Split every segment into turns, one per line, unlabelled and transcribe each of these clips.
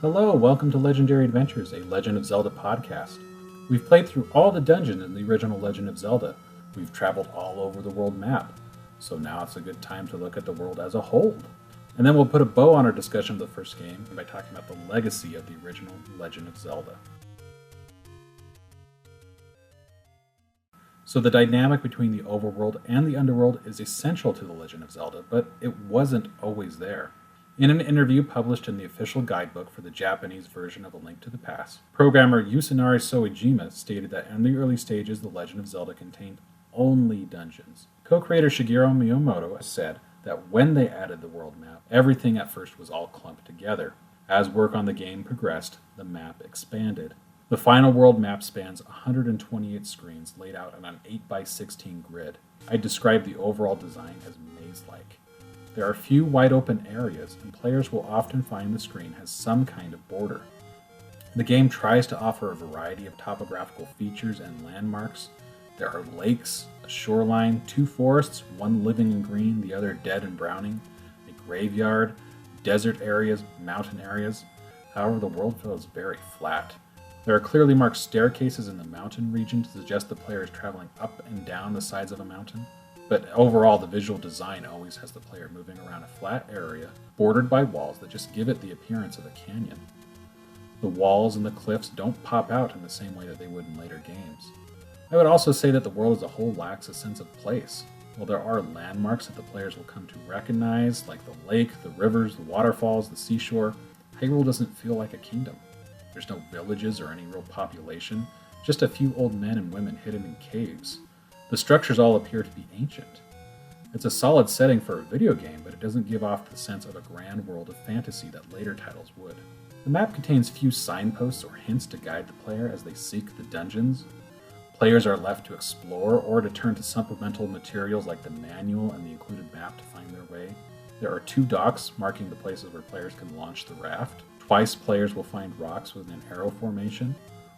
Hello, welcome to Legendary Adventures, a Legend of Zelda podcast. We've played through all the dungeons in the original Legend of Zelda. We've traveled all over the world map. So now it's a good time to look at the world as a whole. And then we'll put a bow on our discussion of the first game by talking about the legacy of the original Legend of Zelda. So the dynamic between the overworld and the underworld is essential to the Legend of Zelda, but it wasn't always there. In an interview published in the official guidebook for the Japanese version of A Link to the Past, programmer Yusunari Soejima stated that in the early stages, The Legend of Zelda contained only dungeons. Co-creator Shigeru Miyamoto said that when they added the world map, everything at first was all clumped together. As work on the game progressed, the map expanded. The final world map spans 128 screens laid out on an 8x16 grid. I describe the overall design as maze-like. There are few wide-open areas, and players will often find the screen has some kind of border. The game tries to offer a variety of topographical features and landmarks. There are lakes, a shoreline, two forests, one living and green, the other dead and browning, a graveyard, desert areas, mountain areas. However, the world feels very flat. There are clearly marked staircases in the mountain region to suggest the player is traveling up and down the sides of a mountain. But overall, the visual design always has the player moving around a flat area, bordered by walls that just give it the appearance of a canyon. The walls and the cliffs don't pop out in the same way that they would in later games. I would also say that the world as a whole lacks a sense of place. While there are landmarks that the players will come to recognize, like the lake, the rivers, the waterfalls, the seashore, Hyrule doesn't feel like a kingdom. There's no villages or any real population, just a few old men and women hidden in caves. The structures all appear to be ancient. It's a solid setting for a video game, but it doesn't give off the sense of a grand world of fantasy that later titles would. The map contains few signposts or hints to guide the player as they seek the dungeons. Players are left to explore or to turn to supplemental materials like the manual and the included map to find their way. There are two docks marking the places where players can launch the raft. Twice players will find rocks with an arrow formation,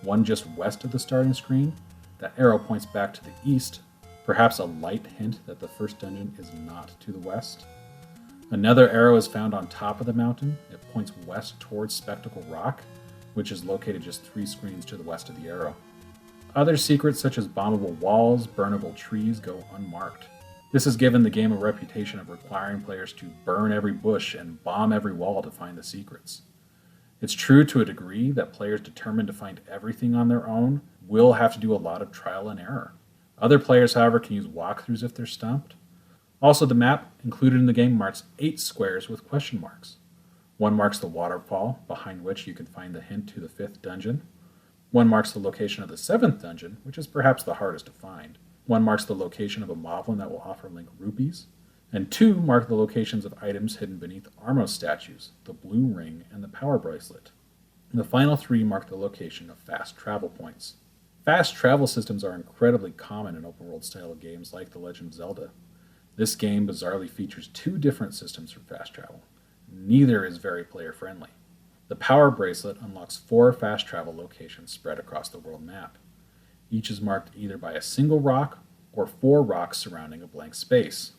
one just west of the starting screen. That arrow points back to the east, perhaps a light hint that the first dungeon is not to the west. Another arrow is found on top of the mountain. It points west towards Spectacle Rock, which is located just 3 screens to the west of the arrow. Other secrets such as bombable walls, burnable trees go unmarked. This has given the game a reputation of requiring players to burn every bush and bomb every wall to find the secrets. It's true to a degree that players determined to find everything on their own will have to do a lot of trial and error. Other players, however, can use walkthroughs if they're stumped. Also, the map included in the game marks 8 squares with question marks. One marks the waterfall, behind which you can find the hint to the 5th dungeon. One marks the location of the 7th dungeon, which is perhaps the hardest to find. One marks the location of a moblin that will offer Link rupees. And 2 mark the locations of items hidden beneath Armos statues, the blue ring, and the power bracelet. And the final 3 mark the location of fast travel points. Fast travel systems are incredibly common in open-world style games like The Legend of Zelda. This game bizarrely features 2 different systems for fast travel. Neither is very player-friendly. The power bracelet unlocks 4 fast travel locations spread across the world map. Each is marked either by a single rock or 4 rocks surrounding a blank space.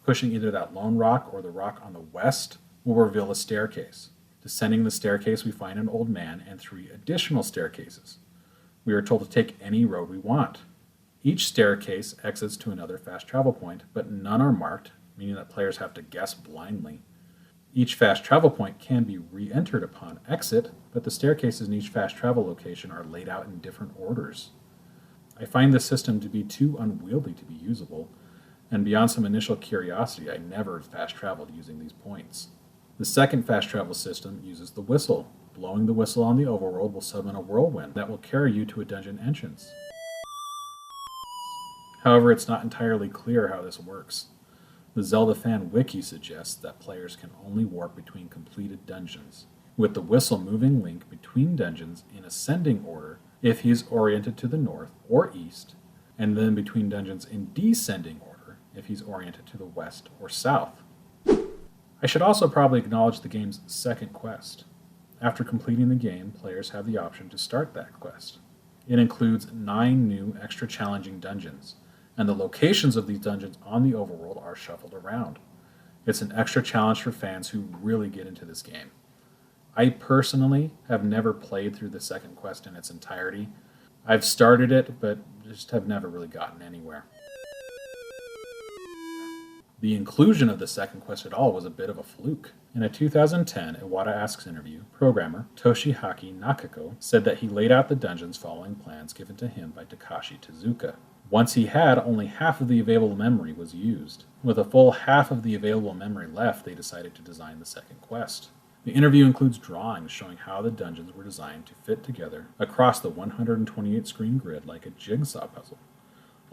Pushing either that lone rock or the rock on the west will reveal a staircase. Descending the staircase, we find an old man and 3 additional staircases. We are told to take any road we want. Each staircase exits to another fast travel point, but none are marked, meaning that players have to guess blindly. Each fast travel point can be re-entered upon exit, but the staircases in each fast travel location are laid out in different orders. I find this system to be too unwieldy to be usable, and beyond some initial curiosity, I never fast traveled using these points. The second fast travel system uses the whistle. Blowing the whistle on the overworld will summon a whirlwind that will carry you to a dungeon entrance. However, it's not entirely clear how this works. The Zelda fan wiki suggests that players can only warp between completed dungeons, with the whistle moving Link between dungeons in ascending order if he is oriented to the north or east, and then between dungeons in descending order if he's oriented to the west or south. I should also probably acknowledge the game's second quest. After completing the game, players have the option to start that quest. It includes 9 new extra challenging dungeons, and the locations of these dungeons on the overworld are shuffled around. It's an extra challenge for fans who really get into this game. I personally have never played through the second quest in its entirety. I've started it, but just have never really gotten anywhere. The inclusion of the second quest at all was a bit of a fluke. In a 2010 Iwata Asks interview, programmer Toshihaki Nakako said that he laid out the dungeons following plans given to him by Takashi Tezuka. Once he had, only half of the available memory was used. With a full half of the available memory left, they decided to design the second quest. The interview includes drawings showing how the dungeons were designed to fit together across the 128 screen grid like a jigsaw puzzle.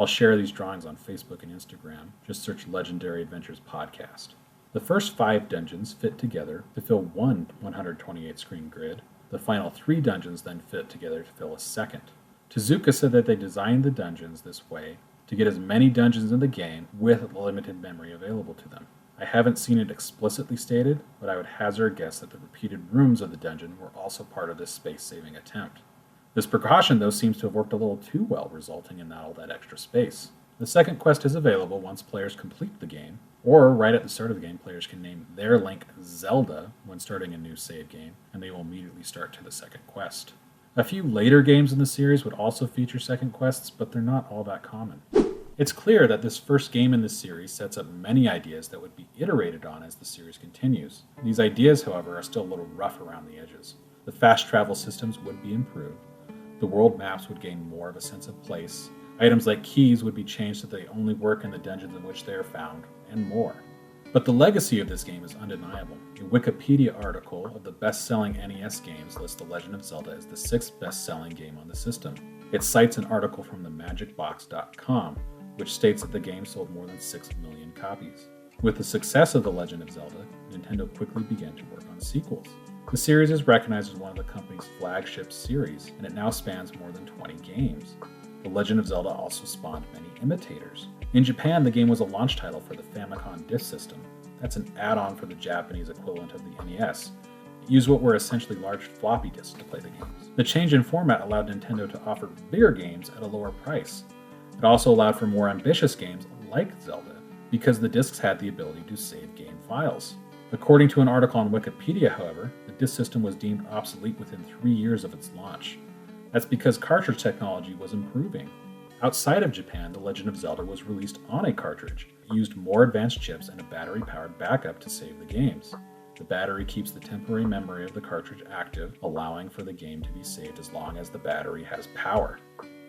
I'll share these drawings on Facebook and Instagram. Just search Legendary Adventures Podcast. The first 5 dungeons fit together to fill one 128 screen grid. The final 3 dungeons then fit together to fill a second. Tezuka said that they designed the dungeons this way to get as many dungeons in the game with limited memory available to them. I haven't seen it explicitly stated, but I would hazard a guess that the repeated rooms of the dungeon were also part of this space-saving attempt. This precaution, though, seems to have worked a little too well, resulting in not all that extra space. The second quest is available once players complete the game, or right at the start of the game, players can name their Link Zelda when starting a new save game, and they will immediately start to the second quest. A few later games in the series would also feature second quests, but they're not all that common. It's clear that this first game in the series sets up many ideas that would be iterated on as the series continues. These ideas, however, are still a little rough around the edges. The fast travel systems would be improved. The world maps would gain more of a sense of place. Items like keys would be changed so they only work in the dungeons in which they are found, and more. But the legacy of this game is undeniable. A Wikipedia article of the best-selling NES games lists The Legend of Zelda as the 6th best-selling game on the system. It cites an article from themagicbox.com, which states that the game sold more than 6 million copies. With the success of The Legend of Zelda, Nintendo quickly began to work on sequels. The series is recognized as one of the company's flagship series, and it now spans more than 20 games. The Legend of Zelda also spawned many imitators. In Japan, the game was a launch title for the Famicom Disk System. That's an add-on for the Japanese equivalent of the NES. It used what were essentially large floppy disks to play the games. The change in format allowed Nintendo to offer bigger games at a lower price. It also allowed for more ambitious games like Zelda, because the disks had the ability to save game files. According to an article on Wikipedia, however, the disk system was deemed obsolete within 3 years of its launch. That's because cartridge technology was improving. Outside of Japan, The Legend of Zelda was released on a cartridge. It used more advanced chips and a battery-powered backup to save the games. The battery keeps the temporary memory of the cartridge active, allowing for the game to be saved as long as the battery has power.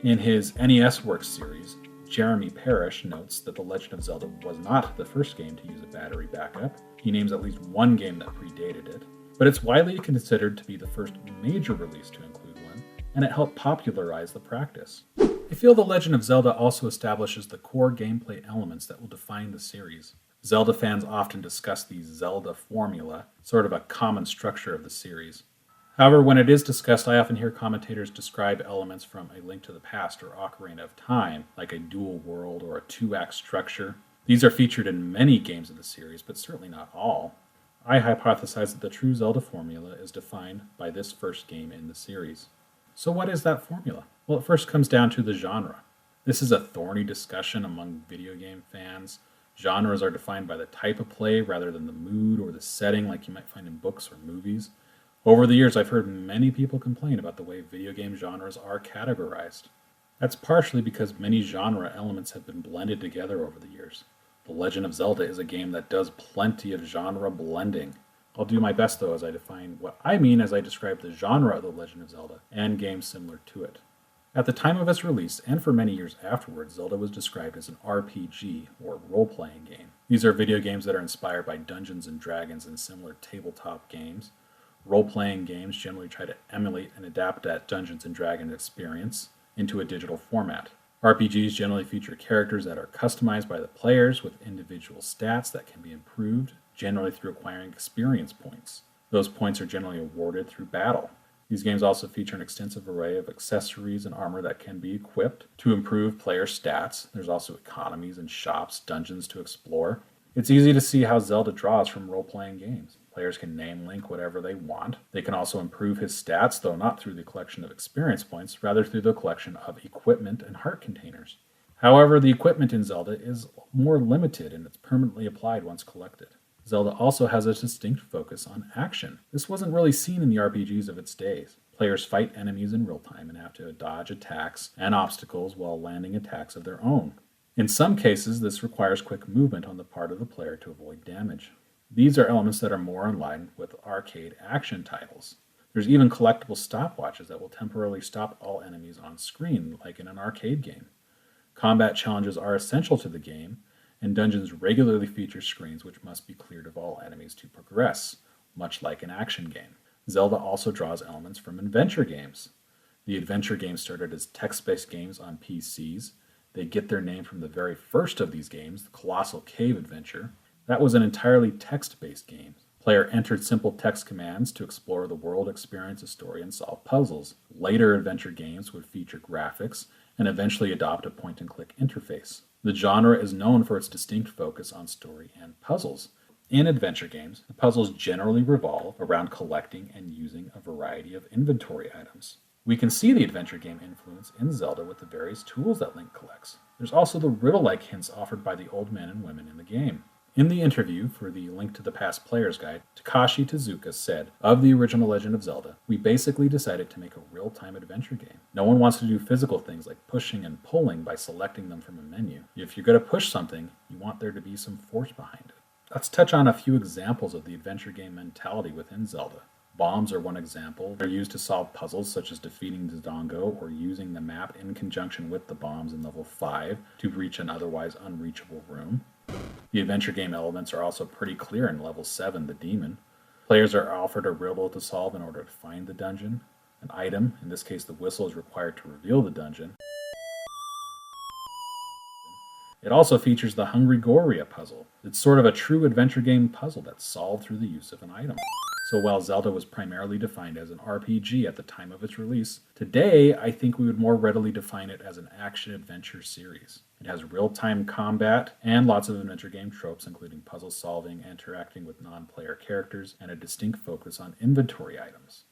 In his NES Works series, Jeremy Parrish notes that The Legend of Zelda was not the first game to use a battery backup. He names at least one game that predated it, but it's widely considered to be the first major release to include one, and it helped popularize the practice. I feel The Legend of Zelda also establishes the core gameplay elements that will define the series. Zelda fans often discuss the Zelda formula, sort of a common structure of the series. However, when it is discussed, I often hear commentators describe elements from A Link to the Past or Ocarina of Time, like a dual world or a 2-act structure. These are featured in many games of the series, but certainly not all. I hypothesize that the true Zelda formula is defined by this first game in the series. So what is that formula? Well, it first comes down to the genre. This is a thorny discussion among video game fans. Genres are defined by the type of play rather than the mood or the setting like you might find in books or movies. Over the years, I've heard many people complain about the way video game genres are categorized. That's partially because many genre elements have been blended together over the years. The Legend of Zelda is a game that does plenty of genre blending. I'll do my best, though, as I define what I mean as I describe the genre of The Legend of Zelda and games similar to it. At the time of its release, and for many years afterwards, Zelda was described as an RPG, or role-playing game. These are video games that are inspired by Dungeons & Dragons and similar tabletop games. Role-playing games generally try to emulate and adapt that Dungeons & Dragons experience into a digital format. RPGs generally feature characters that are customized by the players with individual stats that can be improved, generally through acquiring experience points. Those points are generally awarded through battle. These games also feature an extensive array of accessories and armor that can be equipped to improve player stats. There's also economies and shops, dungeons to explore. It's easy to see how Zelda draws from role-playing games. Players can name Link whatever they want. They can also improve his stats, though not through the collection of experience points, rather through the collection of equipment and heart containers. However, the equipment in Zelda is more limited and it's permanently applied once collected. Zelda also has a distinct focus on action. This wasn't really seen in the RPGs of its days. Players fight enemies in real time and have to dodge attacks and obstacles while landing attacks of their own. In some cases, this requires quick movement on the part of the player to avoid damage. These are elements that are more in line with arcade action titles. There's even collectible stopwatches that will temporarily stop all enemies on screen, like in an arcade game. Combat challenges are essential to the game, and dungeons regularly feature screens which must be cleared of all enemies to progress, much like an action game. Zelda also draws elements from adventure games. The adventure games started as text-based games on PCs. They get their name from the very first of these games, the Colossal Cave Adventure. That was an entirely text-based game. Player entered simple text commands to explore the world, experience a story, and solve puzzles. Later adventure games would feature graphics and eventually adopt a point-and-click interface. The genre is known for its distinct focus on story and puzzles. In adventure games, the puzzles generally revolve around collecting and using a variety of inventory items. We can see the adventure game influence in Zelda with the various tools that Link collects. There's also the riddle-like hints offered by the old men and women in the game. In the interview for the Link to the Past Player's Guide, Takashi Tezuka said, "Of the original Legend of Zelda, we basically decided to make a real-time adventure game. No one wants to do physical things like pushing and pulling by selecting them from a menu. If you're going to push something, you want there to be some force behind it." Let's touch on a few examples of the adventure game mentality within Zelda. Bombs are one example. They're used to solve puzzles such as defeating Dodongo or using the map in conjunction with the bombs in level 5 to reach an otherwise unreachable room. The adventure game elements are also pretty clear in level 7, the demon. Players are offered a riddle to solve in order to find the dungeon. An item, in this case the whistle, is required to reveal the dungeon. It also features the Hungry Goria puzzle. It's sort of a true adventure game puzzle that's solved through the use of an item. So while Zelda was primarily defined as an RPG at the time of its release, today I think we would more readily define it as an action-adventure series. It has real-time combat and lots of adventure game tropes, including puzzle solving, interacting with non-player characters, and a distinct focus on inventory items.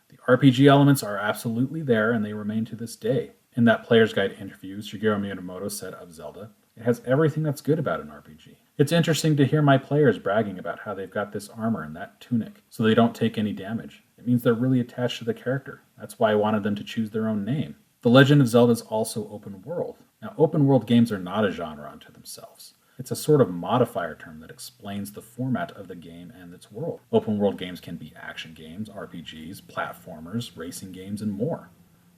The RPG elements are absolutely there, and they remain to this day. In that Player's Guide interview, Shigeru Miyamoto said of Zelda, "It has everything that's good about an RPG. It's interesting to hear my players bragging about how they've got this armor and that tunic, so they don't take any damage. It means they're really attached to the character. That's why I wanted them to choose their own name." The Legend of Zelda is also open world. Now, open world games are not a genre unto themselves. It's a sort of modifier term that explains the format of the game and its world. Open world games can be action games, RPGs, platformers, racing games, and more.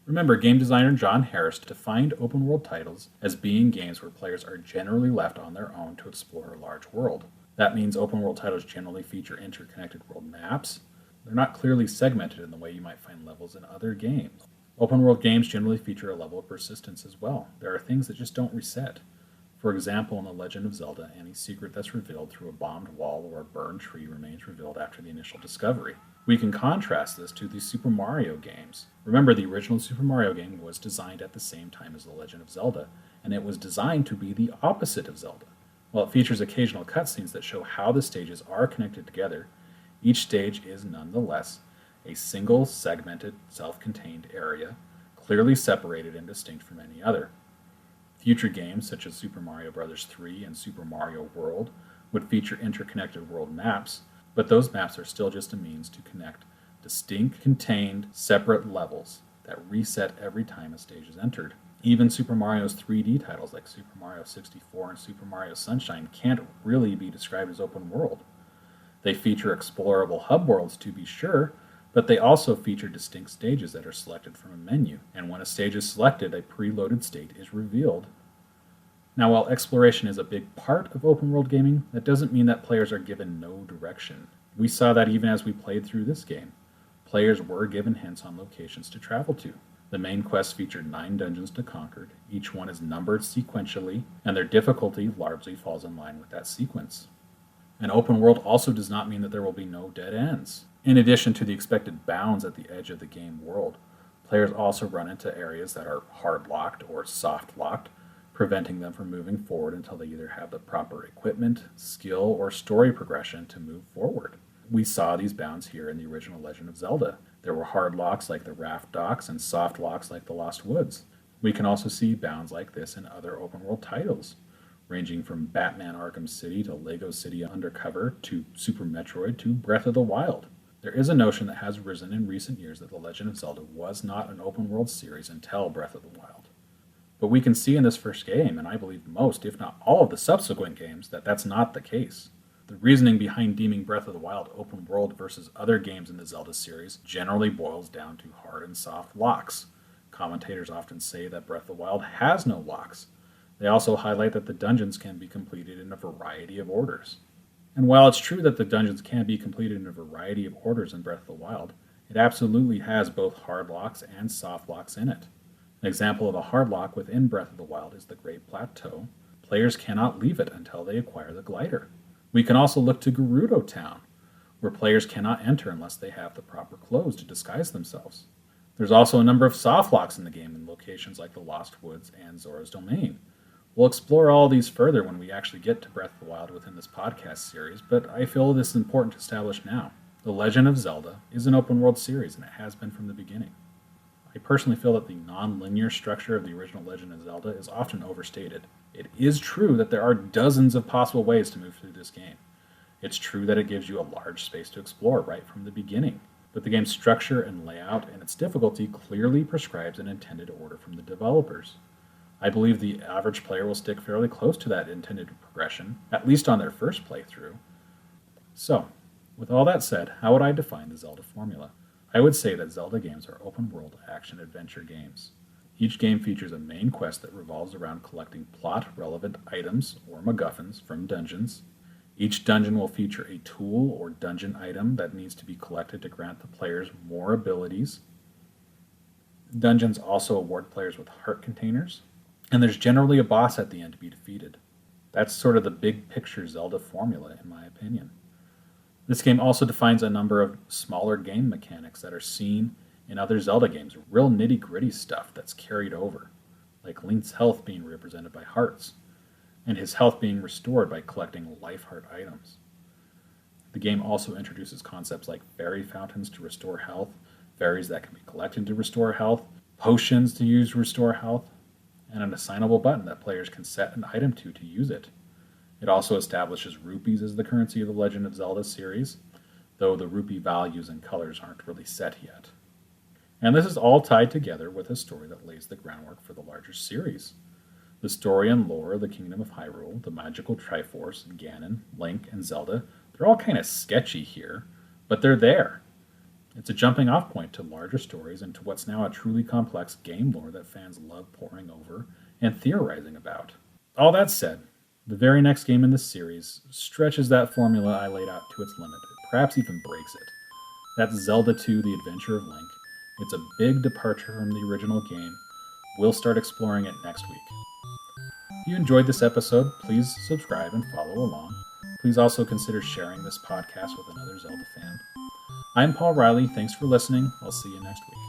Remember, game designer John Harris defined open world titles as being games where players are generally left on their own to explore a large world. That means open world titles generally feature interconnected world maps. They're not clearly segmented in the way you might find levels in other games. Open world games generally feature a level of persistence as well. There are things that just don't reset. For example, in The Legend of Zelda, any secret that's revealed through a bombed wall or a burned tree remains revealed after the initial discovery. We can contrast this to the Super Mario games. Remember, the original Super Mario game was designed at the same time as The Legend of Zelda, and it was designed to be the opposite of Zelda. While it features occasional cutscenes that show how the stages are connected together, each stage is nonetheless a single, segmented, self-contained area, clearly separated and distinct from any other. Future games such as Super Mario Bros. 3 and Super Mario World would feature interconnected world maps, but those maps are still just a means to connect distinct, contained, separate levels that reset every time a stage is entered. Even Super Mario's 3D titles like Super Mario 64 and Super Mario Sunshine can't really be described as open world. They feature explorable hub worlds to be sure, but they also feature distinct stages that are selected from a menu, and when a stage is selected, a preloaded state is revealed. Now, while exploration is a big part of open world gaming, that doesn't mean that players are given no direction. We saw that even as we played through this game. Players were given hints on locations to travel to. The main quest featured 9 dungeons to conquer. Each one is numbered sequentially, and their difficulty largely falls in line with that sequence. An open world also does not mean that there will be no dead ends. In addition to the expected bounds at the edge of the game world, players also run into areas that are hard-locked or soft-locked, preventing them from moving forward until they either have the proper equipment, skill, or story progression to move forward. We saw these bounds here in the original Legend of Zelda. There were hard locks like the Raft Docks and soft locks like the Lost Woods. We can also see bounds like this in other open world titles. ranging from Batman Arkham City to Lego City Undercover to Super Metroid to Breath of the Wild. There is a notion that has risen in recent years that The Legend of Zelda was not an open world series until Breath of the Wild. But we can see in this first game, and I believe most, if not all of the subsequent games, that that's not the case. The reasoning behind deeming Breath of the Wild open world versus other games in the Zelda series generally boils down to hard and soft locks. Commentators often say that Breath of the Wild has no locks. They also highlight that the dungeons can be completed in a variety of orders. And while it's true that the dungeons can be completed in a variety of orders in Breath of the Wild, it absolutely has both hard locks and soft locks in it. An example of a hard lock within Breath of the Wild is the Great Plateau. Players cannot leave it until they acquire the glider. We can also look to Gerudo Town, where players cannot enter unless they have the proper clothes to disguise themselves. There's also a number of soft locks in the game in locations like the Lost Woods and Zora's Domain. We'll explore all these further when we actually get to Breath of the Wild within this podcast series, but I feel this is important to establish now. The Legend of Zelda is an open world series, and it has been from the beginning. I personally feel that the non-linear structure of the original Legend of Zelda is often overstated. It is true that there are dozens of possible ways to move through this game. It's true that it gives you a large space to explore right from the beginning, but the game's structure and layout and its difficulty clearly prescribes an intended order from the developers. I believe the average player will stick fairly close to that intended progression, at least on their first playthrough. So, with all that said, how would I define the Zelda formula? I would say that Zelda games are open-world action-adventure games. Each game features a main quest that revolves around collecting plot-relevant items, or MacGuffins, from dungeons. Each dungeon will feature a tool or dungeon item that needs to be collected to grant the players more abilities. Dungeons also award players with heart containers, and there's generally a boss at the end to be defeated. That's sort of the big picture Zelda formula, in my opinion. This game also defines a number of smaller game mechanics that are seen in other Zelda games, real nitty-gritty stuff that's carried over, like Link's health being represented by hearts, and his health being restored by collecting life heart items. The game also introduces concepts like fairy fountains to restore health, fairies that can be collected to restore health, potions to use to restore health, and an assignable button that players can set an item to use it. It also establishes rupees as the currency of the Legend of Zelda series, though the rupee values and colors aren't really set yet. And this is all tied together with a story that lays the groundwork for the larger series. The story and lore of the Kingdom of Hyrule, the magical Triforce, Ganon, Link, and Zelda, they're all kind of sketchy here, but they're there. It's a jumping off point to larger stories and to what's now a truly complex game lore that fans love poring over and theorizing about. All that said, the very next game in this series stretches that formula I laid out to its limit, perhaps even breaks it. That's Zelda 2: The Adventure of Link. It's a big departure from the original game. We'll start exploring it next week. If you enjoyed this episode, please subscribe and follow along. Please also consider sharing this podcast with another Zelda fan. I'm Paul Riley. Thanks for listening. I'll see you next week.